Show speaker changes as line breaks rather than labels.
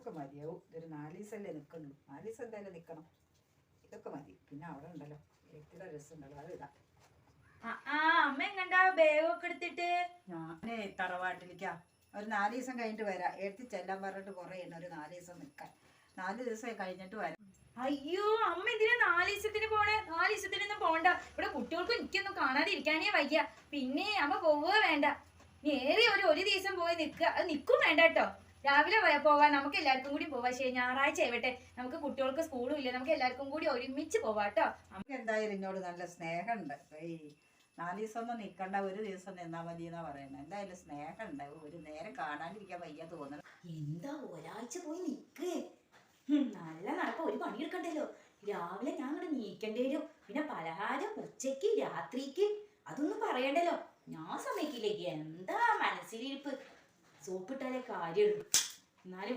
ഇതൊക്കെ മതിയാവും. ഇതൊരു 4 ദിവസമല്ലേ നിൽക്കുന്നുള്ളൂ. 4 ദിവസം എന്തായാലും നിൽക്കണം. ഇതൊക്കെ മതി. പിന്നെ അവിടെ ഉണ്ടല്ലോ എഴുത്തിയുടെ രസമുണ്ടല്ലോ, അത് ഇടാം.
അമ്മ എങ്ങണ്ടാ ബാഗൊക്കെ എടുത്തിട്ട്?
ഞാനേ തറവാട്ടിലേക്കാ ഒരു 4 ദിവസം കഴിഞ്ഞിട്ട് വരാം. എഴുത്തി ചെല്ലാൻ പറഞ്ഞിട്ട് കുറേ ഉണ്ട്, ഒരു 4 ദിവസം നിൽക്കാൻ. 4 ദിവസം കഴിഞ്ഞിട്ട് വരാം.
അയ്യോ അമ്മ എന്തിനാ 4 ദിവസത്തിന് പോണേ? 4 ദിവസത്തിനൊന്നും പോണ്ട. ഇവിടെ കുട്ടികൾക്ക് എനിക്കൊന്നും കാണാതിരിക്കാനേ വയ്യ. പിന്നെ അമ്മ പോവുക വേണ്ട. നേരെ ഒരു ദിവസം പോയി നിൽക്കുക. അത് നിൽക്കും വേണ്ട കേട്ടോ. രാവിലെ പോവാം, നമുക്ക് എല്ലാവർക്കും കൂടി പോവാം. ശരി, ഞായറാഴ്ച ആവട്ടെ. നമുക്ക് കുട്ടികൾക്ക് സ്കൂളും ഇല്ല, നമുക്ക് എല്ലാവർക്കും കൂടി ഒരുമിച്ച് പോവാം കേട്ടോ.
നമുക്ക് എന്തായാലും എന്നോട് നല്ല സ്നേഹമുണ്ട്. ഈ 4 ദിവസം ഒന്നും നിൽക്കണ്ട, ഒരു ദിവസം നിന്നാൽ മതി എന്നാ പറയുന്നത്. എന്തായാലും സ്നേഹമുണ്ട്. ഒരു നേരം കാണാണ്ടിരിക്കാൻ വയ്യ തോന്നണം.
എന്താ ഒരാഴ്ച പോയി നിക്ക്. നല്ല നടക്ക, ഒരു പണിയെടുക്കണ്ടല്ലോ. രാവിലെ ഞാൻ അങ്ങോട്ട് നീക്കേണ്ടി വരും. പിന്നെ പലഹാരം ഉച്ചക്ക് രാത്രിക്ക് അതൊന്നും പറയണ്ടല്ലോ. ഞാൻ സമ്മതിക്കില്ലേക്ക്. എന്താ മനസ്സിലിരിപ്പ്. സോപ്പിട്ടാലേ കാര്യമുള്ളൂ. എന്നാലും